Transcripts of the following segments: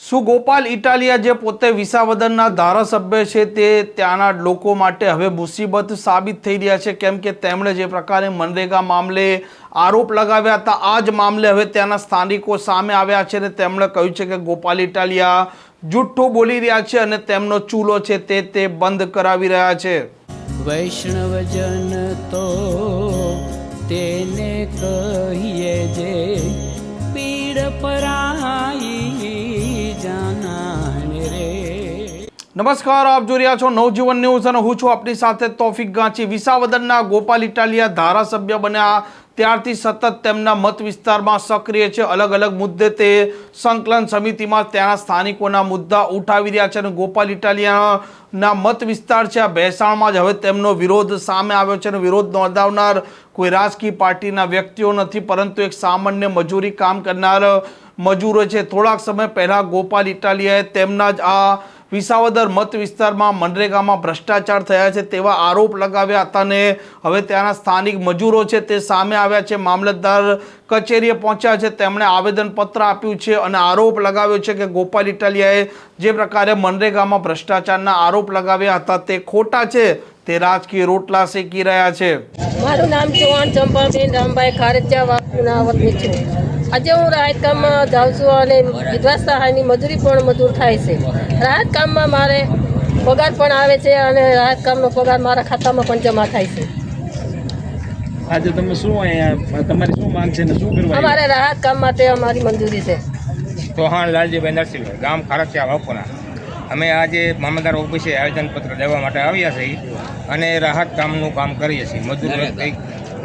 શું ગોપાલ ઇટાલિયા જે પોતે વિસાવદરના ધારાસભ્ય છે તે ત્યાંના લોકો માટે હવે મુસીબત સાબિત થઈ રહ્યા છે, કેમ કે તેમણે જે પ્રકારે મનરેગા મામલે આરોપ લગાવ્યા હતા આ જ મામલે હવે ત્યાંના સ્થાનિકો સામે આવ્યા છે અને તેમણે કહ્યું છે કે ગોપાલ ઇટાલિયા જુઠ્ઠું બોલી રહ્યા છે અને તેમનો ચૂલો છે તે બંધ કરાવી રહ્યા છે। વૈષ્ણવજન તો તેને કહીએ જે પીડ પરાઈ જાનાને રે। નમસ્કાર, આપ જોઈ રહ્યા છો નવજીવન ન્યૂઝ અને હું છું આપની સાથે તોફિક ગાંચી। વિસાવદરના ગોપાલ ઇટાલિયા ધારાસભ્ય બન્યા ત્યારથી સતત તેમના મત વિસ્તારમાં સક્રિય છે। અલગ અલગ મુદ્દે તે સંકલન સમિતિમાં ત્યાંના સ્થાનિકોના મુદ્દા ઉઠાવી રહ્યા છે અને ગોપાલ ઇટાલિયાના મત વિસ્તાર છે આ ભેસાણમાં જ હવે તેમનો વિરોધ સામે આવ્યો છે અને વિરોધ નોંધાવનાર કોઈ રાજકીય પાર્ટીના વ્યક્તિઓ નથી, પરંતુ એક સામાન્ય મજૂરી કામ કરનાર મજૂરો છે। થોડાક સમય પહેલા ગોપાલ ઇટાલિયાએ તેમના જ આ વિસાવદર મત વિસ્તારમાં મનરેગામાં ભ્રષ્ટાચાર થયા છે તેવા આરોપ લગાવ્યા હતા અને હવે ત્યાંના સ્થાનિક મજૂરો છે તે સામે આવ્યા છે, મામલતદાર કચેરીએ પહોંચ્યા છે, તેમણે આવેદનપત્ર આપ્યું છે અને આરોપ લગાવ્યો છે કે ગોપાલ ઇટાલિયાએ જે પ્રકારે મનરેગામાં ભ્રષ્ટાચારના આરોપ લગાવ્યા હતા તે ખોટા છે, તે રાજકીય રોટલા શેકી રહ્યા છે। મારું નામ ચૌહાણ ચંપાબેન રામભાઈ ખારચિયા વાકુના વતની છું। આજે હું રાહત કામમાં જાઉં છું અને વિધવા સહાયની મજૂરી પણ મજૂર થાય છે। રાહત કામમાં મારે પગાર પણ આવે છે અને રાહત કામનો પગાર મારા ખાતામાં પણ જમા થાય છે। આજે તમે શું અહીંયા તમારી શું માંગ છે ને શું કરવા અમારે રાહત કામ માટે અમારી મંજૂરી છે। ચૌહાણ લાલજીભાઈ નરસિંહભાઈ, ગામ ખારચિયા વાપોના। અમે આજે મામલતદાર ઓફિસે આવેદનપત્ર દેવા માટે આવ્યા છીએ અને રાહત કામનું કામ કરીએ છીએ, મજૂર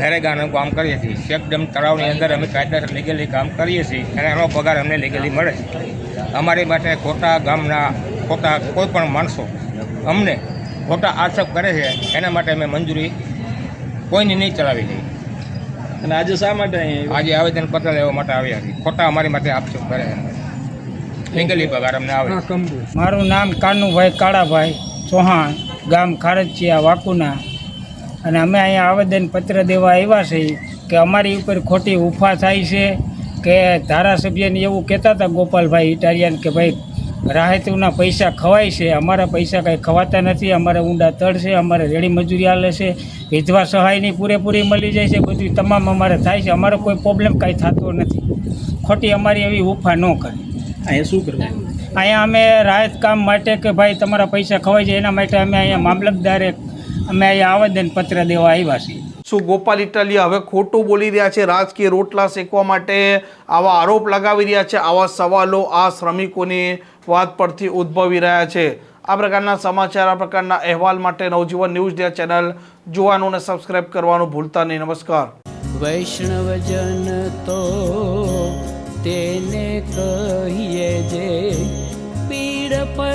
નરેગાનું કામ કરીએ છીએ। ચેકડેમ તળાવની અંદર અમે કાયદેસર લીગલી કામ કરીએ છીએ અને એનો પગાર અમને લીગલી મળે છે। અમારી માટે ખોટા ગામના ખોટા કોઈ પણ માણસો અમને ખોટા આક્ષેપ કરે છે એના માટે અમે મંજૂરી કોઈની નહીં ચલાવી લઈએ। અને આજે શા માટે આજે આવેદનપત્ર લેવા માટે આવ્યા છીએ, ખોટા અમારી માટે આક્ષેપ કરે છે, લીગલી પગાર અમને આવે। મારું નામ કાનુભાઈ કાળાભાઈ ચૌહાણ, ગામ ખારચિયા વાકુના, અને અમે અહીંયા આવેદનપત્ર દેવા આવ્યા છીએ કે અમારી ઉપર ખોટી ઉફા થાય છે કે ધારાસભ્યને એવું કહેતા હતા ગોપાલભાઈ ઇટાલિયાને કે ભાઈ રાહતના પૈસા ખવાય છે, અમારા પૈસા કંઈ ખવાતા નથી, અમારે ઊંડા તળ છે, અમારે રેડી મજૂરી હાલે છે, વિધવા સહાયની પૂરેપૂરી મળી જાય છે, બધું તમામ અમારે થાય છે, અમારો કોઈ પ્રોબ્લેમ કાંઈ થતો નથી। ખોટી અમારી એવી ઉફા ન કરે। અહીંયા શું કરવા અહીંયા અમે રાહત કામ માટે કે ભાઈ તમારા પૈસા ખવાય છે એના માટે અમે અહીંયા મામલતદારે અમે અહીંયા આવેદનપત્ર દેવા આવ્યા છીએ। શું ગોપાલ ઇટાલિયા હવે ખોટું બોલી રહ્યા છે, રાજકીય રોટલા શેકવા માટે આવા આરોપ લગાવી રહ્યા છે? આવા સવાલો આ શ્રમિકોની વાત પરથી ઉદ્ભવી રહ્યા છે। આ પ્રકારના સમાચાર, આ પ્રકારના અહેવાલ માટે નવજીવન ન્યૂઝ ચેનલ જોવાનું અને સબસ્ક્રાઇબ કરવાનું ભૂલતા નહીં। નમસ્કાર। વૈષ્ણવજન તો તેને કહીએ જે પીડ પર